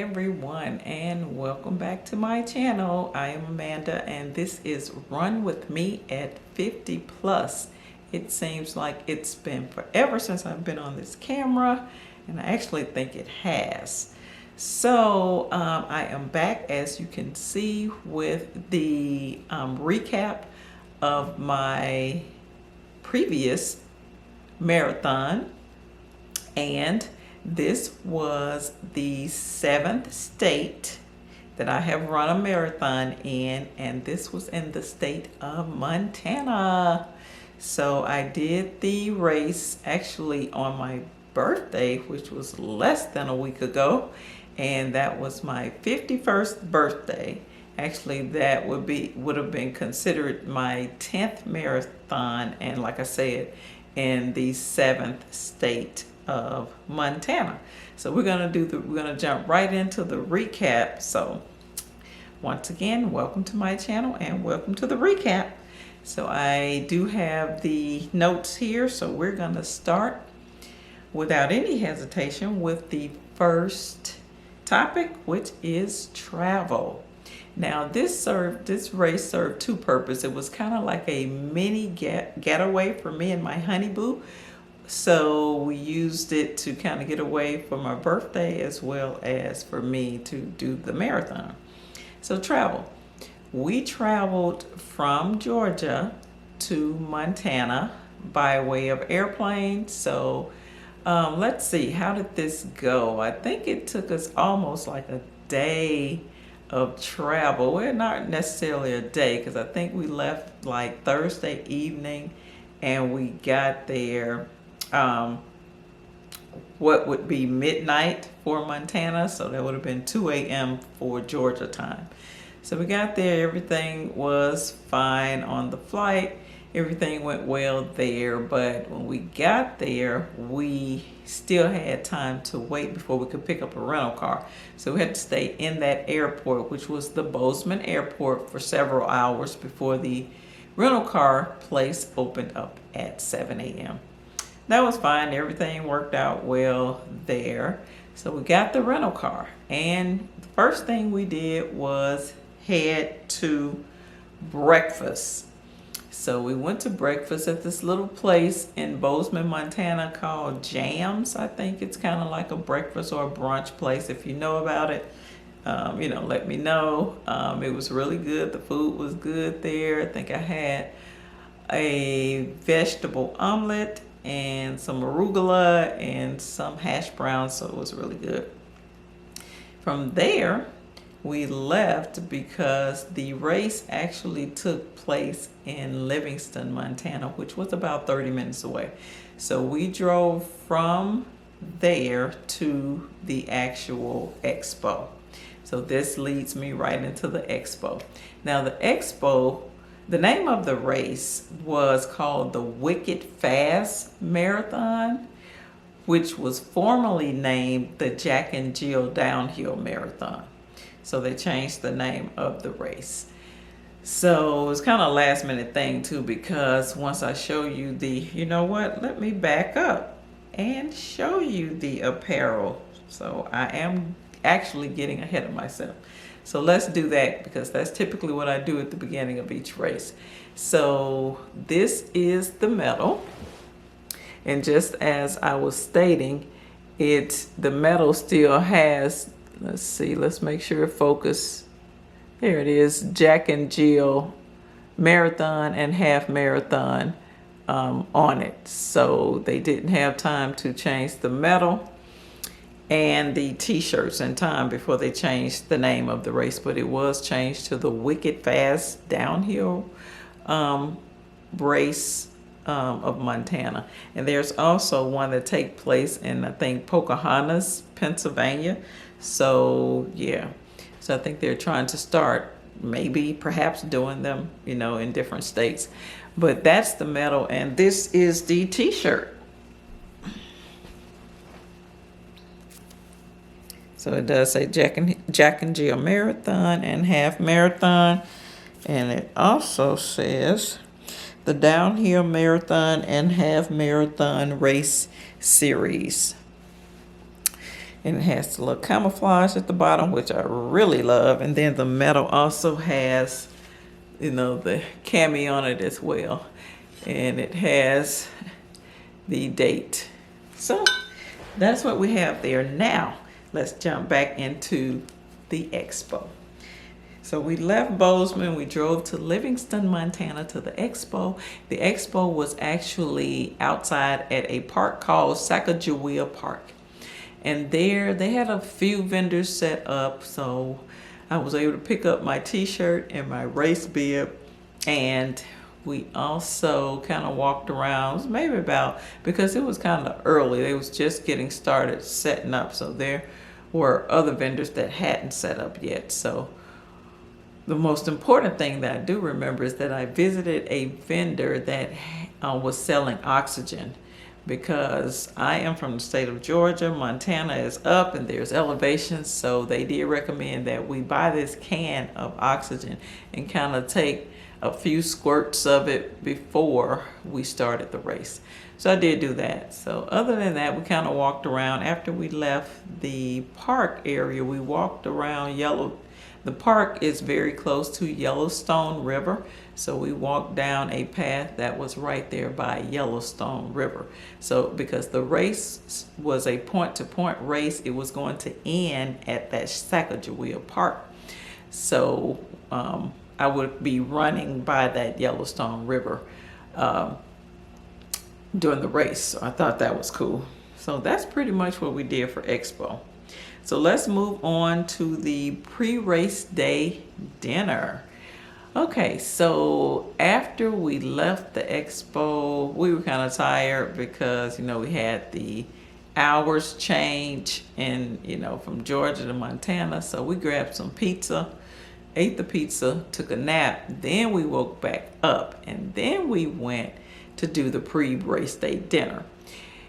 everyone, and welcome back to my channel. I am Amanda, and this is Run With Me at 50 Plus. It seems like it's been forever since I've been on this camera, and I actually think it has. So I am back, as you can see, with the recap of my previous marathon, and this was the 7th state that I have run a marathon in, and this was in the state of Montana. So I did the race actually on my birthday, which was less than a week ago, and that was my 51st birthday. Actually, that would have been considered my 10th marathon, and like I said, in the 7th state of Montana. So we're gonna jump right into the recap. So once again, welcome to my channel and welcome to the recap. So I do have the notes here, so we're gonna start without any hesitation with the first topic, which is travel. Now this race served two purposes. It was kind of like a mini getaway for me and my honey boo. So we used it to kind of get away for my birthday as well as for me to do the marathon. So travel. We traveled from Georgia to Montana by way of airplane. So let's see, how did this go? I think it took us almost like a day of travel. Well, not necessarily a day, because I think we left like Thursday evening and we got there what would be midnight for Montana, so that would have been 2 a.m. for Georgia time. So we got there, everything was fine on the flight, everything went well there, but when we got there, we still had time to wait before we could pick up a rental car. So we had to stay in that airport, which was the Bozeman Airport, for several hours before the rental car place opened up at 7 a.m. That was fine. Everything worked out well there. So we got the rental car, and the first thing we did was head to breakfast. So we went to breakfast at this little place in Bozeman, Montana called Jams. I think it's kind of like a breakfast or a brunch place. If you know about it, let me know. It was really good. The food was good there. I think I had a vegetable omelet and some arugula and some hash browns, so it was really good. From there, we left because the race actually took place in Livingston, Montana, which was about 30 minutes away. So we drove from there to the actual expo. So this leads me right into the expo. Now the expo, the name of the race was called the Wicked Fast Marathon, which was formerly named the Jack and Jill Downhill Marathon. So they changed the name of the race. So it was kind of a last minute thing too, because once I show you let me back up and show you the apparel. So I am actually getting ahead of myself. So let's do that, because that's typically what I do at the beginning of each race. So this is the medal. And just as I was stating, the medal still has, let's make sure it focus. There it is, Jack and Jill Marathon and Half Marathon on it. So they didn't have time to change the medal and the t-shirts in time before they changed the name of the race, but it was changed to the Wicked Fast Downhill race of Montana. And there's also one that takes place in, I think, Pocahontas, Pennsylvania. So yeah, so I think they're trying to start perhaps doing them in different states. But that's the medal, and this is the t-shirt. So it does say Jack and Jill Marathon and Half Marathon. And it also says the Downhill Marathon and Half Marathon Race Series. And it has the little camouflage at the bottom, which I really love. And then the metal also has, the cami on it as well. And it has the date. So that's what we have there. Now, let's jump back into the expo. So we left Bozeman, we drove to Livingston, Montana to the expo. The expo was actually outside at a park called Sacagawea Park. And there they had a few vendors set up, so I was able to pick up my t-shirt and my race bib. And we also kind of walked around, maybe because it was kind of early, they was just getting started setting up, so there were other vendors that hadn't set up yet. So the most important thing that I do remember is that I visited a vendor that was selling oxygen, because I am from the state of Georgia. Montana is up and there's elevations, so they did recommend that we buy this can of oxygen and kind of take a few squirts of it before we started the race. So I did do that. So other than that, we kind of walked around. After we left the park area, we walked around The park is very close to Yellowstone River, so we walked down a path that was right there by Yellowstone River. So because the race was a point-to-point race, it was going to end at that Sacagawea Park. So I would be running by that Yellowstone River during the race. So I thought that was cool. So that's pretty much what we did for Expo. So let's move on to the pre-race day dinner. Okay, so after we left the expo, we were kind of tired because, we had the hours change and, from Georgia to Montana. So we grabbed some pizza, ate the pizza, took a nap. Then we woke back up and then we went to do the pre-race day dinner.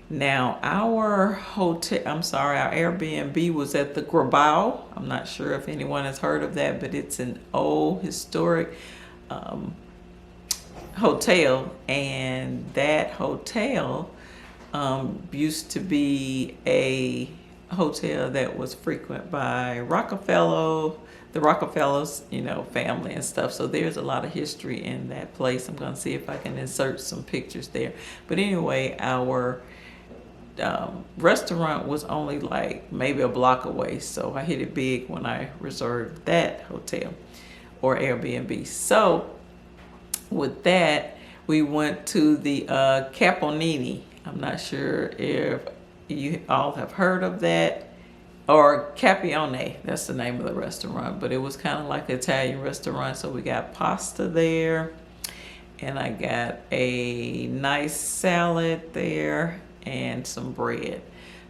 Now, our Airbnb was at the Grabau. I'm not sure if anyone has heard of that, but it's an old historic hotel. And that hotel used to be a hotel that was frequented by the Rockefellers, family and stuff. So there's a lot of history in that place. I'm going to see if I can insert some pictures there. But anyway, our restaurant was only like maybe a block away, so I hit it big when I reserved that hotel or Airbnb. So with that, we went to the Caponini. I'm not sure if you all have heard of that, or Capione, that's the name of the restaurant, but it was kind of like an Italian restaurant. So we got pasta there, and I got a nice salad there and some bread.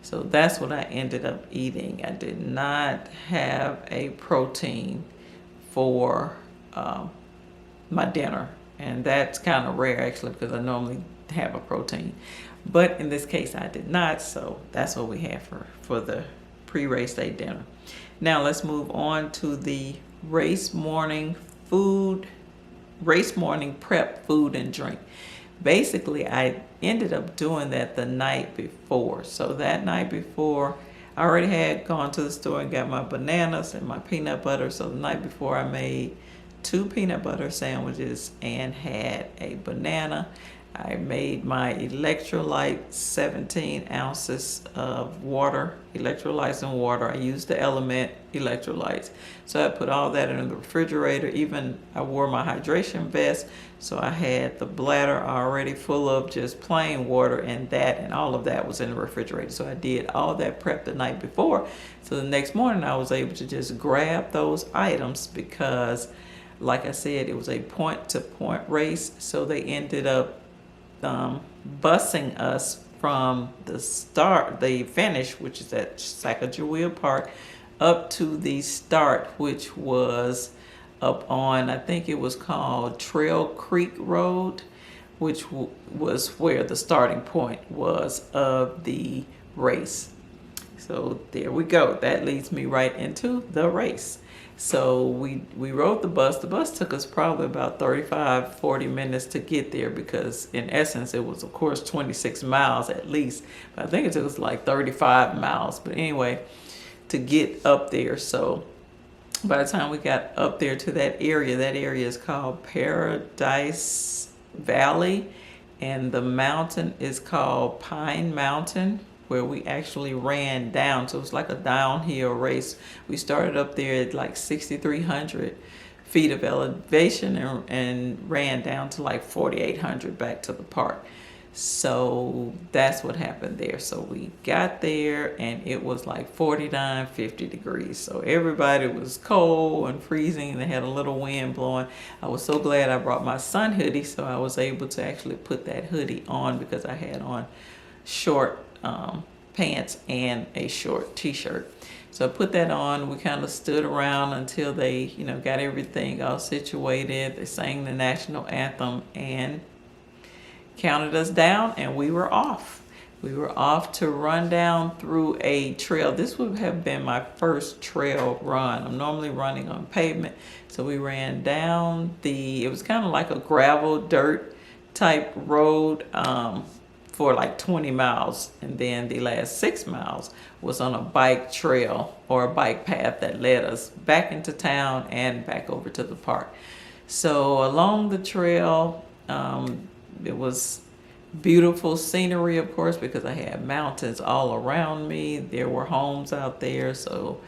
So that's what I ended up eating. I did not have a protein for my dinner, and that's kind of rare actually, because I normally have a protein, but in this case I did not. So that's what we had for the pre-race day dinner. Now let's move on to the race morning prep food and drink. Basically, I ended up doing that the night before. So that night before, I already had gone to the store and got my bananas and my peanut butter. So the night before, I made 2 peanut butter sandwiches and had a banana. I made my electrolyte, 17 ounces of water, electrolytes and water. I used the Element electrolytes. So I put all that in the refrigerator. Even I wore my hydration vest. So I had the bladder already full of just plain water, and all of that was in the refrigerator. So I did all that prep the night before. So the next morning I was able to just grab those items because, like I said, it was a point-to-point race. So they ended up busing us from the finish, which is at Sacagawea Park, up to the start, which was up on, I think it was called Trail Creek Road, which was where the starting point was of the race. So there we go. That leads me right into the race. So we rode the bus. The bus took us probably about 35-40 minutes to get there, because in essence it was of course 26 miles at least, but I think it took us like 35 miles. But anyway, to get up there. So by the time we got up there to that area is called Paradise Valley, and the mountain is called Pine Mountain, where we actually ran down. So it was like a downhill race. We started up there at like 6,300 feet of elevation and ran down to like 4,800 back to the park. So that's what happened there. So we got there and it was like 49, 50 degrees. So everybody was cold and freezing. They had a little wind blowing. I was so glad I brought my sun hoodie, so I was able to actually put that hoodie on, because I had on short pants and a short t-shirt. So I put that on. We kind of stood around until they, got everything all situated. They sang the national anthem and counted us down, and we were off. We were off to run down through a trail. This would have been my first trail run. I'm normally running on pavement. So we ran down it was kind of like a gravel dirt type road, for like 20 miles. And then the last 6 miles was on a bike trail or a bike path that led us back into town and back over to the park. So along the trail, it was beautiful scenery, of course, because I had mountains all around me. There were homes out there. So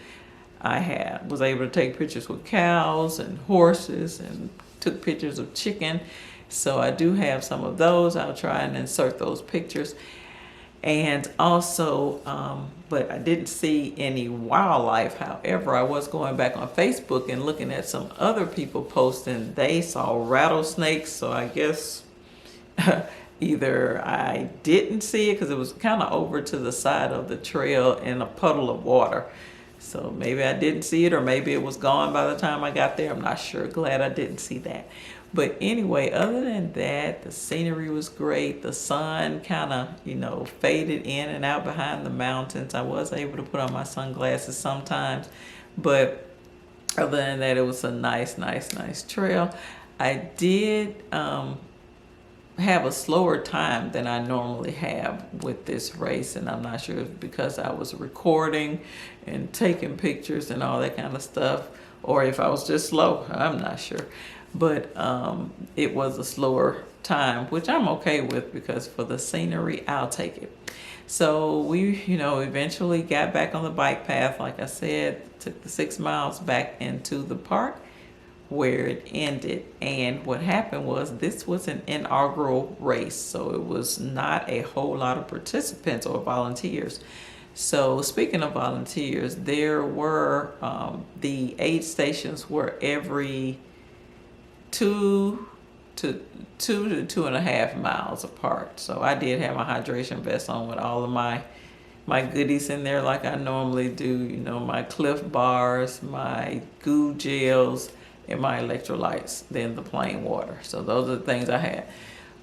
I was able to take pictures with cows and horses, and took pictures of chicken. So I do have some of those. I'll try and insert those pictures. And also, but I didn't see any wildlife. However, I was going back on Facebook and looking at some other people posting. They saw rattlesnakes. So I guess either I didn't see it because it was kind of over to the side of the trail in a puddle of water. So maybe I didn't see it, or maybe it was gone by the time I got there. I'm not sure. Glad I didn't see that. But anyway, other than that, the scenery was great. The sun kind of, faded in and out behind the mountains. I was able to put on my sunglasses sometimes. But other than that, it was a nice trail. I did have a slower time than I normally have with this race, and I'm not sure if it's because I was recording and taking pictures and all that kind of stuff, or if I was just slow. I'm not sure. But it was a slower time, which I'm okay with, because for the scenery, I'll take it. So we, eventually got back on the bike path. Like I said, took the 6 miles back into the park where it ended. And what happened was, this was an inaugural race, so it was not a whole lot of participants or volunteers. So speaking of volunteers, there were the aid stations were every 2 to 2.5 miles apart. So I did have my hydration vest on with all of my goodies in there, like I normally do. My Cliff bars, my goo gels, and my electrolytes, then the plain water. So those are the things I had.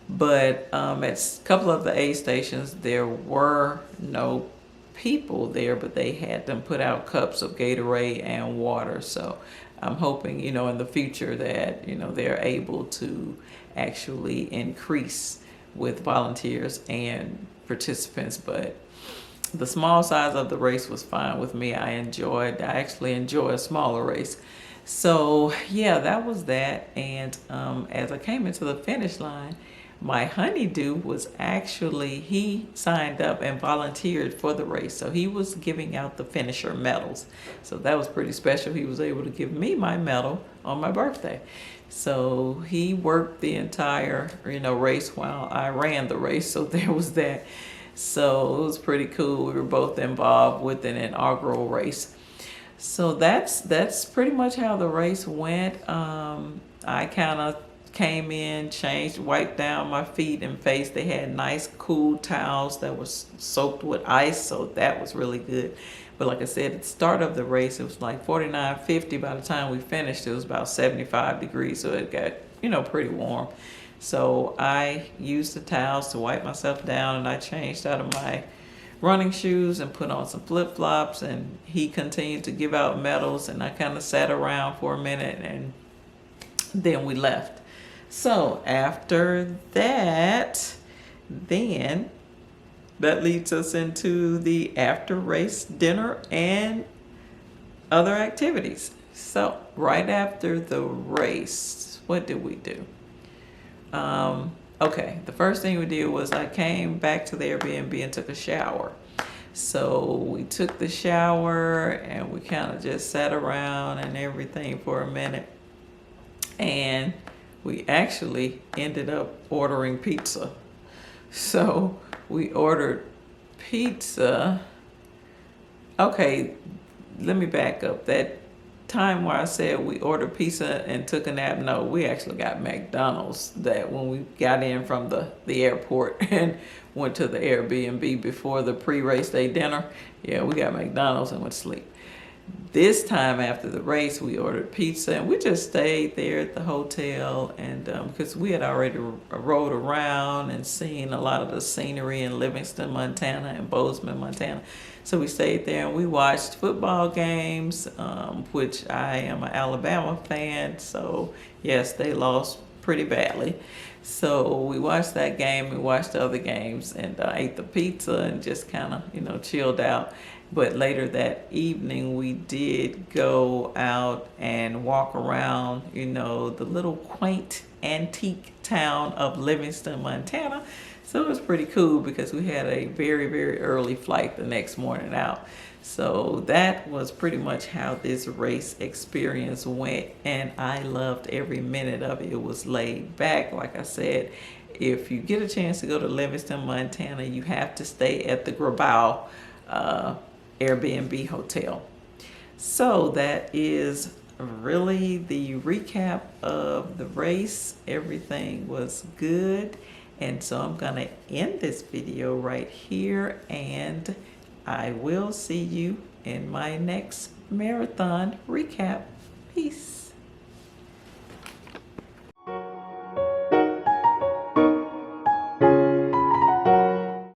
But at a couple of the aid stations, there were no people there, but they had them put out cups of Gatorade and water. So I'm hoping, in the future that, they're able to actually increase with volunteers and participants. But the small size of the race was fine with me. I actually enjoy a smaller race. So yeah, that was that. And as I came into the finish line, my honeydew was he signed up and volunteered for the race. So he was giving out the finisher medals. So that was pretty special. He was able to give me my medal on my birthday. So he worked the entire, race while I ran the race. So there was that. So it was pretty cool. We were both involved with an inaugural race. So that's pretty much how the race went. I kind of came in, changed, wiped down my feet and face. They had nice cool towels that was soaked with ice, so that was really good. But like I said, at the start of the race, it was like 49, 50. By the time we finished, it was about 75 degrees, so it got, pretty warm. So I used the towels to wipe myself down, and I changed out of my running shoes and put on some flip-flops, and he continued to give out medals, and I kind of sat around for a minute and then we left. So after that, then that leads us into the after race dinner and other activities. So right after the race, what did we do? Okay, the first thing we did was I came back to the Airbnb and took a shower. So we took the shower and we kind of just sat around and everything for a minute. And we actually ended up ordering pizza. So we ordered pizza. Okay, let me back up. That time where I said we ordered pizza and took a nap, no, we actually got McDonald's that when we got in from the airport and went to the Airbnb before the pre-race day dinner. Yeah, we got McDonald's and went to sleep. This time after the race, we ordered pizza and we just stayed there at the hotel, and because we had already rode around and seen a lot of the scenery in Livingston, Montana and Bozeman, Montana. So we stayed there and we watched football games, which I am an Alabama fan, so yes, they lost pretty badly. So we watched that game, we watched the other games, and ate the pizza and just kind of, chilled out. But later that evening, we did go out and walk around, the little quaint antique town of Livingston, Montana. So it was pretty cool because we had a very, very early flight the next morning out. So that was pretty much how this race experience went, and I loved every minute of it. It was laid back. Like I said, if you get a chance to go to Livingston, Montana, you have to stay at the Grabau Airbnb hotel. So that is really the recap of the race. Everything was good, and so I'm gonna end this video right here, and I will see you in my next marathon recap. Peace.